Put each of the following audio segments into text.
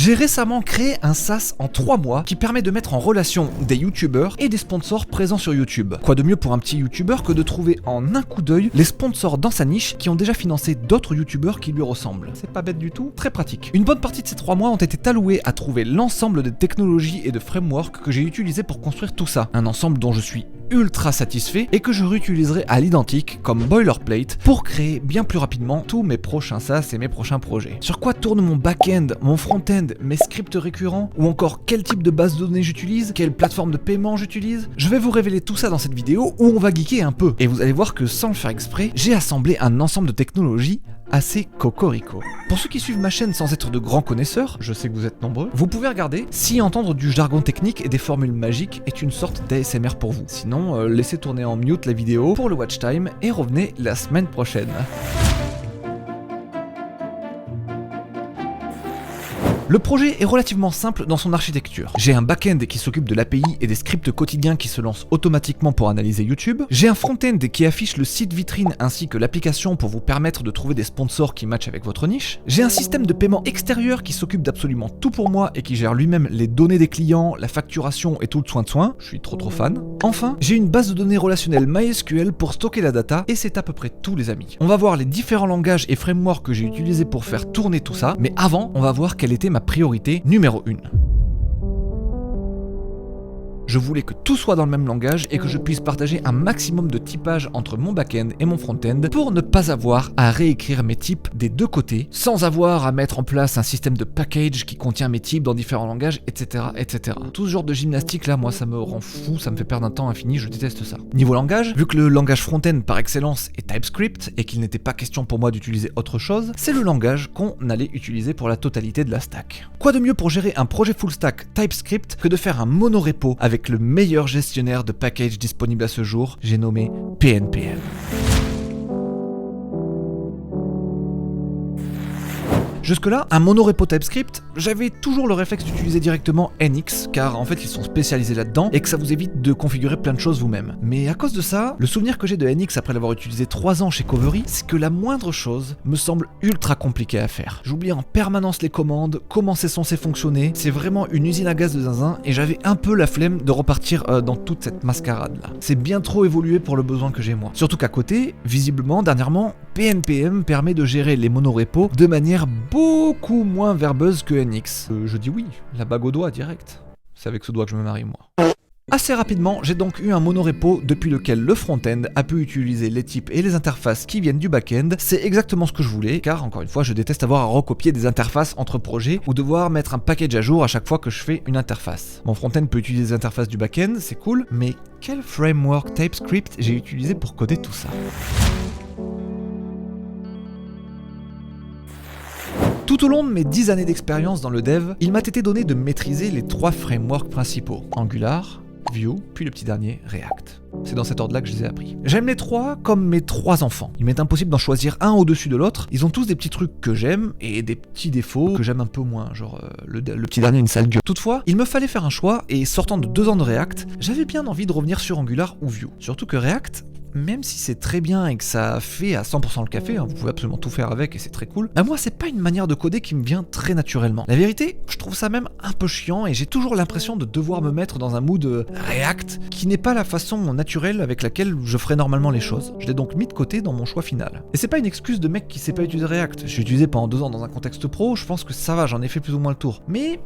J'ai récemment créé un SaaS en 3 mois qui permet de mettre en relation des youtubeurs et des sponsors présents sur YouTube. Quoi de mieux pour un petit youtubeur que de trouver en un coup d'œil les sponsors dans sa niche qui ont déjà financé d'autres youtubeurs qui lui ressemblent. C'est pas bête du tout, très pratique. Une bonne partie de ces 3 mois ont été alloués à trouver l'ensemble des technologies et de frameworks que j'ai utilisés pour construire tout ça. Un ensemble dont je suis ultra satisfait et que je réutiliserai à l'identique comme boilerplate pour créer bien plus rapidement tous mes prochains SaaS et mes prochains projets. Sur quoi tourne mon back-end, mon front-end, mes scripts récurrents ou encore quel type de base de données j'utilise, quelle plateforme de paiement j'utilise. Je vais vous révéler tout ça dans cette vidéo où on va geeker un peu et vous allez voir que sans le faire exprès, j'ai assemblé un ensemble de technologies assez cocorico. Pour ceux qui suivent ma chaîne sans être de grands connaisseurs, je sais que vous êtes nombreux, vous pouvez regarder si entendre du jargon technique et des formules magiques est une sorte d'ASMR pour vous. Sinon, laissez tourner en mute la vidéo pour le watch time et revenez la semaine prochaine. Le projet est relativement simple dans son architecture. J'ai un back-end qui s'occupe de l'API et des scripts quotidiens qui se lancent automatiquement pour analyser YouTube. J'ai un front-end qui affiche le site vitrine ainsi que l'application pour vous permettre de trouver des sponsors qui matchent avec votre niche. J'ai un système de paiement extérieur qui s'occupe d'absolument tout pour moi et qui gère lui-même les données des clients, la facturation et tout le soin de soin. Je suis trop fan. Enfin, j'ai une base de données relationnelle MySQL pour stocker la data et c'est à peu près tout les amis. On va voir les différents langages et frameworks que j'ai utilisés pour faire tourner tout ça, mais avant, on va voir quelle était ma priorité numéro 1. Je voulais que tout soit dans le même langage et que je puisse partager un maximum de typage entre mon back-end et mon front-end pour ne pas avoir à réécrire mes types des deux côtés, sans avoir à mettre en place un système de package qui contient mes types dans différents langages, etc. etc. Tout ce genre de gymnastique là, moi ça me rend fou, ça me fait perdre un temps infini, je déteste ça. Niveau langage, vu que le langage front-end par excellence est TypeScript et qu'il n'était pas question pour moi d'utiliser autre chose, c'est le langage qu'on allait utiliser pour la totalité de la stack. Quoi de mieux pour gérer un projet full stack TypeScript que de faire un monorepo avec le meilleur gestionnaire de package disponible à ce jour, j'ai nommé PNPM. Jusque-là, un monorepo TypeScript, j'avais toujours le réflexe d'utiliser directement NX, car en fait ils sont spécialisés là-dedans et que ça vous évite de configurer plein de choses vous-même. Mais à cause de ça, le souvenir que j'ai de NX après l'avoir utilisé 3 ans chez Covery, c'est que la moindre chose me semble ultra compliquée à faire. J'oublie en permanence les commandes, comment c'est censé fonctionner, c'est vraiment une usine à gaz de zinzin et j'avais un peu la flemme de repartir dans toute cette mascarade là. C'est bien trop évolué pour le besoin que j'ai moi. Surtout qu'à côté, visiblement, dernièrement, PNPM permet de gérer les monorepos de manière beaucoup moins verbeuse que NX. Je dis oui, la bague au doigt direct. C'est avec ce doigt que je me marie moi. Assez rapidement, j'ai donc eu un monorepo depuis lequel le front-end a pu utiliser les types et les interfaces qui viennent du back-end. C'est exactement ce que je voulais, car encore une fois, je déteste avoir à recopier des interfaces entre projets ou devoir mettre un package à jour à chaque fois que je fais une interface. Mon front-end peut utiliser les interfaces du back-end, c'est cool, mais quel framework TypeScript j'ai utilisé pour coder tout ça ? Tout au long de mes 10 années d'expérience dans le dev, il m'a été donné de maîtriser les 3 frameworks principaux, Angular, Vue, puis le petit dernier, React. C'est dans cet ordre-là que je les ai appris. J'aime les 3 comme mes 3 enfants. Il m'est impossible d'en choisir un au-dessus de l'autre. Ils ont tous des petits trucs que j'aime et des petits défauts que j'aime un peu moins, genre le petit dernier une sale gueule. Toutefois, il me fallait faire un choix et sortant de 2 ans de React, j'avais bien envie de revenir sur Angular ou Vue. Surtout que React, même si c'est très bien et que ça fait à 100% le café, vous pouvez absolument tout faire avec et c'est très cool, moi c'est pas une manière de coder qui me vient très naturellement. La vérité, je trouve ça même un peu chiant et j'ai toujours l'impression de devoir me mettre dans un mood React qui n'est pas la façon naturelle avec laquelle je ferais normalement les choses. Je l'ai donc mis de côté dans mon choix final. Et c'est pas une excuse de mec qui sait pas utiliser React. J'ai utilisé pendant 2 ans dans un contexte pro, je pense que ça va, j'en ai fait plus ou moins le tour. Mais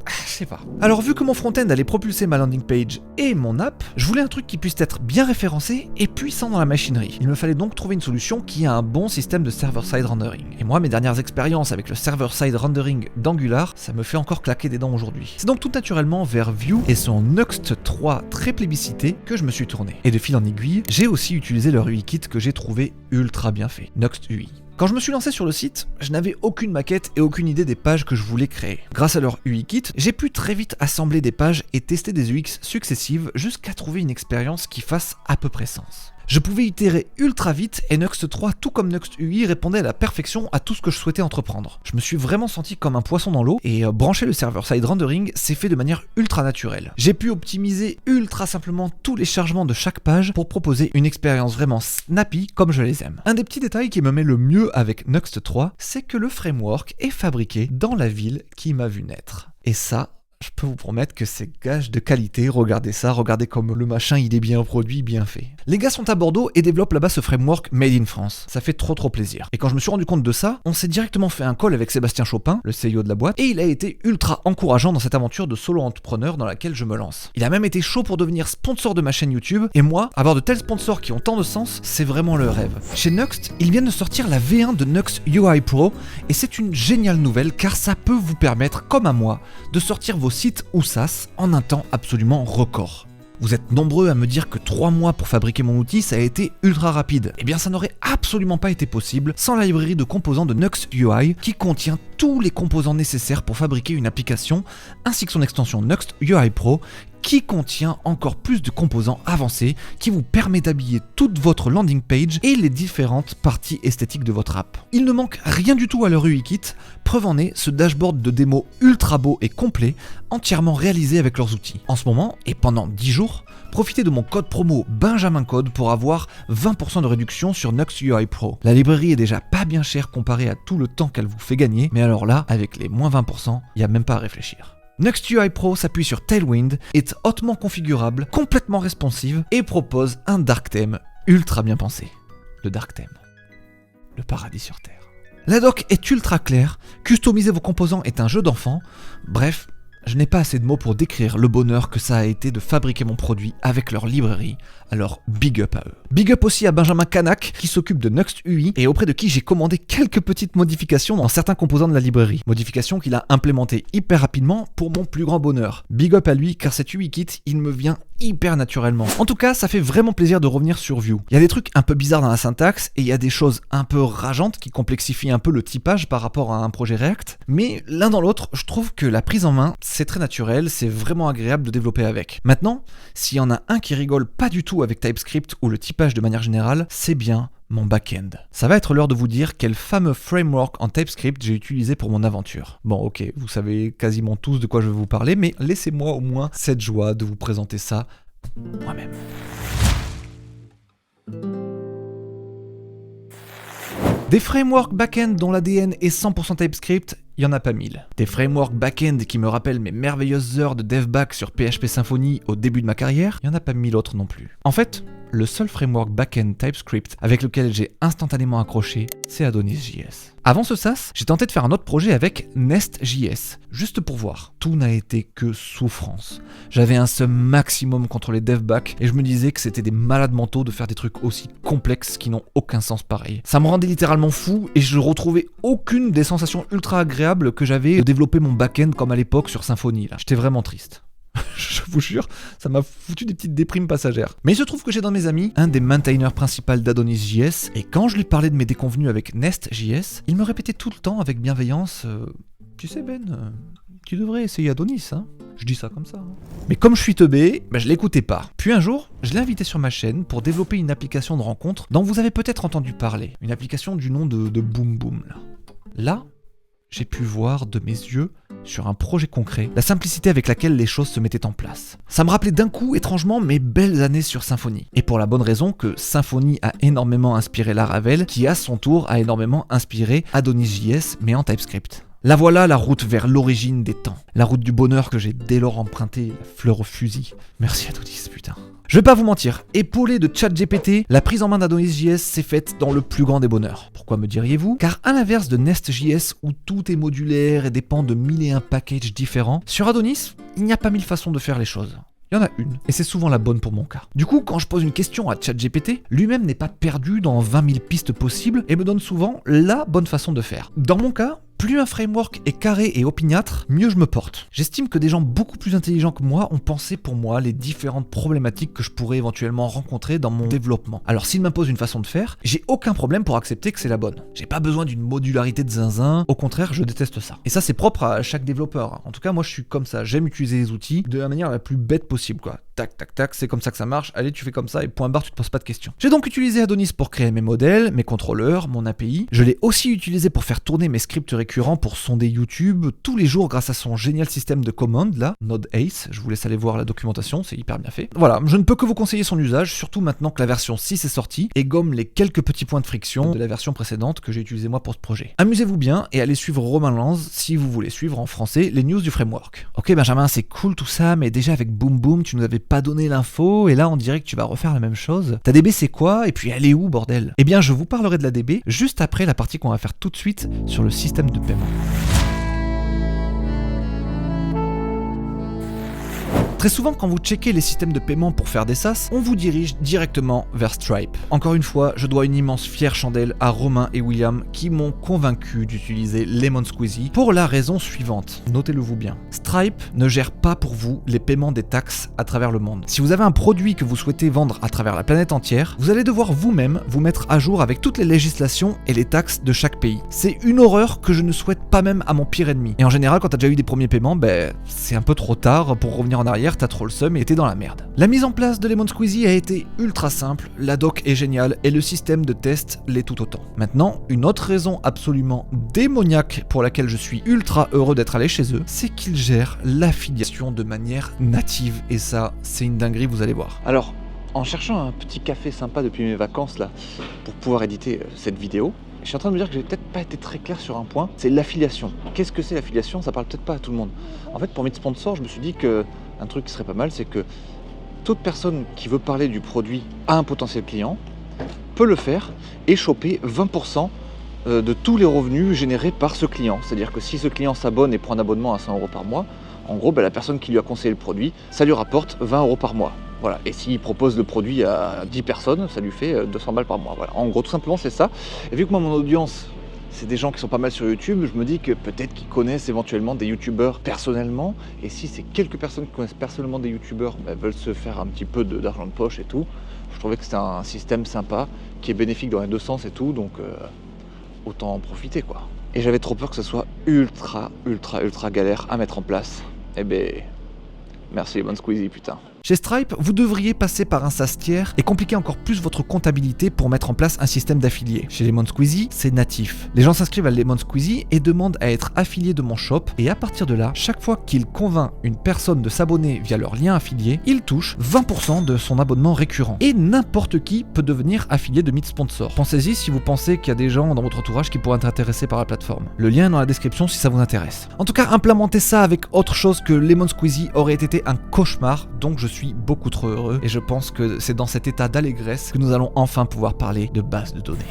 je sais pas. Alors vu que mon front-end allait propulser ma landing page et mon app, je voulais un truc qui puisse être bien référencé et puissant dans la machinerie. Il me fallait donc trouver une solution qui a un bon système de server-side rendering. Et moi, mes dernières expériences avec le server-side rendering d'Angular, ça me fait encore claquer des dents aujourd'hui. C'est donc tout naturellement vers Vue et son Nuxt 3 très plébiscité que je me suis tourné. Et de fil en aiguille, j'ai aussi utilisé leur UI kit que j'ai trouvé ultra bien fait, Nuxt UI. Quand je me suis lancé sur le site, je n'avais aucune maquette et aucune idée des pages que je voulais créer. Grâce à leur UI kit, j'ai pu très vite assembler des pages et tester des UX successives jusqu'à trouver une expérience qui fasse à peu près sens. Je pouvais itérer ultra vite et Nuxt 3, tout comme Nuxt UI, répondait à la perfection à tout ce que je souhaitais entreprendre. Je me suis vraiment senti comme un poisson dans l'eau et brancher le server-side rendering s'est fait de manière ultra naturelle. J'ai pu optimiser ultra simplement tous les chargements de chaque page pour proposer une expérience vraiment snappy comme je les aime. Un des petits détails qui me met le mieux avec Nuxt 3, c'est que le framework est fabriqué dans la ville qui m'a vu naître. Et ça, je peux vous promettre que c'est gage de qualité. Regardez ça, regardez comme le machin il est bien produit, bien fait. Les gars sont à Bordeaux et développent là-bas ce framework Made in France. Ça fait trop plaisir. Et quand je me suis rendu compte de ça, on s'est directement fait un call avec Sébastien Chopin, le CEO de la boîte, et il a été ultra encourageant dans cette aventure de solo entrepreneur dans laquelle je me lance. Il a même été chaud pour devenir sponsor de ma chaîne YouTube, et moi, avoir de tels sponsors qui ont tant de sens, c'est vraiment le rêve. Chez Nuxt, ils viennent de sortir la V1 de Nuxt UI Pro, et c'est une géniale nouvelle car ça peut vous permettre, comme à moi, de sortir vos sites ou SaaS en un temps absolument record. Vous êtes nombreux à me dire que 3 mois pour fabriquer mon outil, ça a été ultra rapide. Eh bien ça n'aurait absolument pas été possible sans la librairie de composants de Nuxt UI qui contient tous les composants nécessaires pour fabriquer une application, ainsi que son extension Nuxt UI Pro qui contient encore plus de composants avancés qui vous permet d'habiller toute votre landing page et les différentes parties esthétiques de votre app. Il ne manque rien du tout à leur UI Kit, preuve en est ce dashboard de démo ultra beau et complet, entièrement réalisé avec leurs outils. En ce moment, et pendant 10 jours, profitez de mon code promo BenjaminCode pour avoir 20% de réduction sur Nuxt UI Pro. La librairie est déjà pas bien chère comparée à tout le temps qu'elle vous fait gagner, mais alors là, avec les moins 20%, il n'y a même pas à réfléchir. Nuxt UI Pro s'appuie sur Tailwind, est hautement configurable, complètement responsive et propose un dark theme ultra bien pensé. Le dark theme. Le paradis sur Terre. La doc est ultra claire, customiser vos composants est un jeu d'enfant, bref, je n'ai pas assez de mots pour décrire le bonheur que ça a été de fabriquer mon produit avec leur librairie, alors big up à eux. Big up aussi à Benjamin Canac qui s'occupe de Nuxt UI et auprès de qui j'ai commandé quelques petites modifications dans certains composants de la librairie. Modifications qu'il a implémentées hyper rapidement pour mon plus grand bonheur. Big up à lui car cet UI kit, il me vient hyper naturellement. En tout cas, ça fait vraiment plaisir de revenir sur Vue. Il y a des trucs un peu bizarres dans la syntaxe et il y a des choses un peu rageantes qui complexifient un peu le typage par rapport à un projet React, mais l'un dans l'autre, je trouve que la prise en main, c'est très naturel, c'est vraiment agréable de développer avec. Maintenant, s'il y en a un qui rigole pas du tout avec TypeScript ou le typage de manière générale, c'est bien mon back-end. Ça va être l'heure de vous dire quel fameux framework en TypeScript j'ai utilisé pour mon aventure. Bon ok, vous savez quasiment tous de quoi je vais vous parler, mais laissez-moi au moins cette joie de vous présenter ça moi-même. Des frameworks back-end dont l'ADN est 100% TypeScript, il n'y en a pas 1000. Des frameworks back-end qui me rappellent mes merveilleuses heures de dev-back sur PHP Symfony au début de ma carrière, il n'y en a pas 1000 autres non plus. En fait, le seul framework back-end TypeScript avec lequel j'ai instantanément accroché, c'est Adonis.js. Avant ce SaaS, j'ai tenté de faire un autre projet avec Nest.js, juste pour voir. Tout n'a été que souffrance. J'avais un seum maximum contre les dev-back et je me disais que c'était des malades mentaux de faire des trucs aussi complexes qui n'ont aucun sens pareil. Ça me rendait littéralement fou et je retrouvais aucune des sensations ultra agréables que j'avais de développer mon back-end comme à l'époque sur Symfony. Là. J'étais vraiment triste. Je vous jure, ça m'a foutu des petites déprimes passagères. Mais il se trouve que j'ai dans mes amis un des maintainers principaux d'Adonis.js, et quand je lui parlais de mes déconvenues avec Nest.js, il me répétait tout le temps avec bienveillance tu sais Ben, tu devrais essayer Adonis, hein. Je dis ça comme ça. Hein. Mais comme je suis teubé, je l'écoutais pas. Puis un jour, je l'ai invité sur ma chaîne pour développer une application de rencontre dont vous avez peut-être entendu parler. Une application du nom de Boom Boom. Là, j'ai pu voir de mes yeux, sur un projet concret, la simplicité avec laquelle les choses se mettaient en place. Ça me rappelait d'un coup, étrangement, mes belles années sur Symfony. Et pour la bonne raison que Symfony a énormément inspiré Laravel, qui à son tour a énormément inspiré Adonis.js, mais en TypeScript. La voilà la route vers l'origine des temps. La route du bonheur que j'ai dès lors emprunté, la fleur au fusil. Merci Adonis, putain. Je vais pas vous mentir, épaulé de ChatGPT, la prise en main d'Adonis.js s'est faite dans le plus grand des bonheurs. Pourquoi me diriez-vous? Car à l'inverse de Nest.js où tout est modulaire et dépend de 1001 packages différents, sur Adonis, il n'y a pas 1000 façons de faire les choses. Il y en a une, et c'est souvent la bonne pour mon cas. Du coup, quand je pose une question à ChatGPT, lui-même n'est pas perdu dans 20 000 pistes possibles et me donne souvent la bonne façon de faire. Dans mon cas, plus un framework est carré et opiniâtre, mieux je me porte. J'estime que des gens beaucoup plus intelligents que moi ont pensé pour moi les différentes problématiques que je pourrais éventuellement rencontrer dans mon développement. Alors s'ils m'imposent une façon de faire, j'ai aucun problème pour accepter que c'est la bonne. J'ai pas besoin d'une modularité de zinzin, au contraire je déteste ça. Et ça c'est propre à chaque développeur. En tout cas moi je suis comme ça, j'aime utiliser les outils de la manière la plus bête possible quoi. tac, tac, tac, c'est comme ça que ça marche, allez, tu fais comme ça, et point barre, tu te poses pas de questions. J'ai donc utilisé Adonis pour créer mes modèles, mes contrôleurs, mon API. Je l'ai aussi utilisé pour faire tourner mes scripts récurrents pour sonder YouTube tous les jours grâce à son génial système de commandes, là, Node Ace. Je vous laisse aller voir la documentation, c'est hyper bien fait. Voilà, je ne peux que vous conseiller son usage, surtout maintenant que la version 6 est sortie, et gomme les quelques petits points de friction de la version précédente que j'ai utilisé moi pour ce projet. Amusez-vous bien et allez suivre Romain Lanz si vous voulez suivre en français les news du framework. Ok Benjamin, c'est cool tout ça, mais déjà avec Boom Boom, tu nous avais pas donné l'info, et là on dirait que tu vas refaire la même chose. Ta DB c'est quoi? Et puis elle est où, bordel? Eh bien je vous parlerai de la DB juste après la partie qu'on va faire tout de suite sur le système de paiement. Très souvent, quand vous checkez les systèmes de paiement pour faire des SaaS, on vous dirige directement vers Stripe. Encore une fois, je dois une immense fière chandelle à Romain et William qui m'ont convaincu d'utiliser Lemon Squeezy pour la raison suivante. Notez-le vous bien. Stripe ne gère pas pour vous les paiements des taxes à travers le monde. Si vous avez un produit que vous souhaitez vendre à travers la planète entière, vous allez devoir vous-même vous mettre à jour avec toutes les législations et les taxes de chaque pays. C'est une horreur que je ne souhaite pas même à mon pire ennemi. Et en général, quand t'as déjà eu des premiers paiements, c'est un peu trop tard pour revenir en arrière. T'as trop le seum et t'es dans la merde. La mise en place de Lemon Squeezy a été ultra simple, la doc est géniale et le système de test l'est tout autant. Maintenant, une autre raison absolument démoniaque pour laquelle je suis ultra heureux d'être allé chez eux, c'est qu'ils gèrent l'affiliation de manière native et ça, c'est une dinguerie, vous allez voir. Alors, en cherchant un petit café sympa depuis mes vacances là, pour pouvoir éditer cette vidéo, je suis en train de me dire que j'ai peut-être pas été très clair sur un point, c'est l'affiliation. Qu'est-ce que c'est l'affiliation? Ça parle peut-être pas à tout le monde. En fait, pour mes sponsors, je me suis dit que un truc qui serait pas mal, c'est que toute personne qui veut parler du produit à un potentiel client peut le faire et choper 20% de tous les revenus générés par ce client. C'est-à-dire que si ce client s'abonne et prend un abonnement à 100 € par mois, en gros, la personne qui lui a conseillé le produit, ça lui rapporte 20 € par mois. Voilà. Et s'il propose le produit à 10 personnes, ça lui fait 200 balles par mois. Voilà. En gros, tout simplement, c'est ça. Et vu que moi, mon audience, c'est des gens qui sont pas mal sur YouTube, je me dis que peut-être qu'ils connaissent éventuellement des youtubeurs personnellement, et si c'est quelques personnes qui connaissent personnellement des youtubeurs veulent se faire un petit peu d'argent de poche et tout, je trouvais que c'était un système sympa, qui est bénéfique dans les deux sens et tout, donc autant en profiter quoi. Et j'avais trop peur que ce soit ultra galère à mettre en place. Eh ben, merci Lemon Squeezy putain. Chez Stripe, vous devriez passer par un SaaS tiers et compliquer encore plus votre comptabilité pour mettre en place un système d'affiliés. Chez Lemon Squeezy, c'est natif. Les gens s'inscrivent à Lemon Squeezy et demandent à être affiliés de mon shop, et à partir de là, chaque fois qu'ils convainquent une personne de s'abonner via leur lien affilié, ils touchent 20% de son abonnement récurrent. Et n'importe qui peut devenir affilié de Meet Sponsor. Pensez-y si vous pensez qu'il y a des gens dans votre entourage qui pourraient être intéressés par la plateforme. Le lien est dans la description si ça vous intéresse. En tout cas, implémenter ça avec autre chose que Lemon Squeezy aurait été un cauchemar, donc je suis beaucoup trop heureux et je pense que c'est dans cet état d'allégresse que nous allons enfin pouvoir parler de base de données.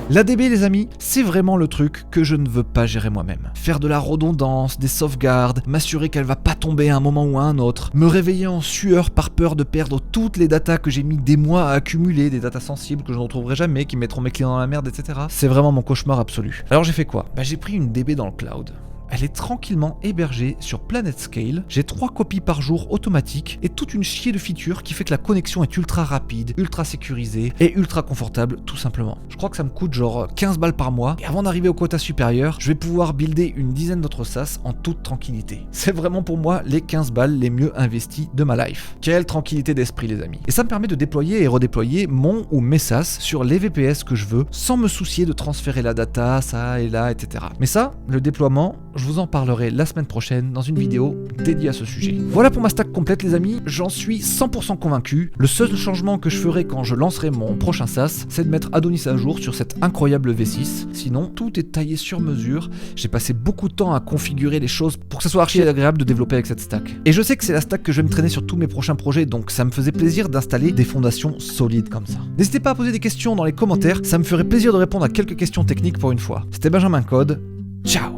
L'ADB les amis, c'est vraiment le truc que je ne veux pas gérer moi-même. Faire de la redondance, des sauvegardes, m'assurer qu'elle va pas tomber à un moment ou à un autre, me réveiller en sueur par peur de perdre toutes les datas que j'ai mis des mois à accumuler, des datas sensibles que je ne retrouverai jamais, qui mettront mes clients dans la merde, etc. C'est vraiment mon cauchemar absolu. Alors j'ai fait quoi? J'ai pris une DB dans le cloud. Elle est tranquillement hébergée sur PlanetScale, j'ai 3 copies par jour automatiques et toute une chier de features qui fait que la connexion est ultra rapide, ultra sécurisée et ultra confortable tout simplement. Je crois que ça me coûte genre 15 balles par mois et avant d'arriver au quota supérieur, je vais pouvoir builder une dizaine d'autres SaaS en toute tranquillité. C'est vraiment pour moi les 15 balles les mieux investies de ma life. Quelle tranquillité d'esprit les amis. Et ça me permet de déployer et redéployer mon ou mes SaaS sur les VPS que je veux sans me soucier de transférer la data, ça et là, etc. Mais ça, le déploiement, je vous en parlerai la semaine prochaine dans une vidéo dédiée à ce sujet. Voilà pour ma stack complète les amis, j'en suis 100% convaincu. Le seul changement que je ferai quand je lancerai mon prochain SaaS, c'est de mettre Adonis à jour sur cette incroyable V6. Sinon, tout est taillé sur mesure. J'ai passé beaucoup de temps à configurer les choses pour que ce soit archi agréable de développer avec cette stack. Et je sais que c'est la stack que je vais me traîner sur tous mes prochains projets, donc ça me faisait plaisir d'installer des fondations solides comme ça. N'hésitez pas à poser des questions dans les commentaires, ça me ferait plaisir de répondre à quelques questions techniques pour une fois. C'était Benjamin Code, ciao.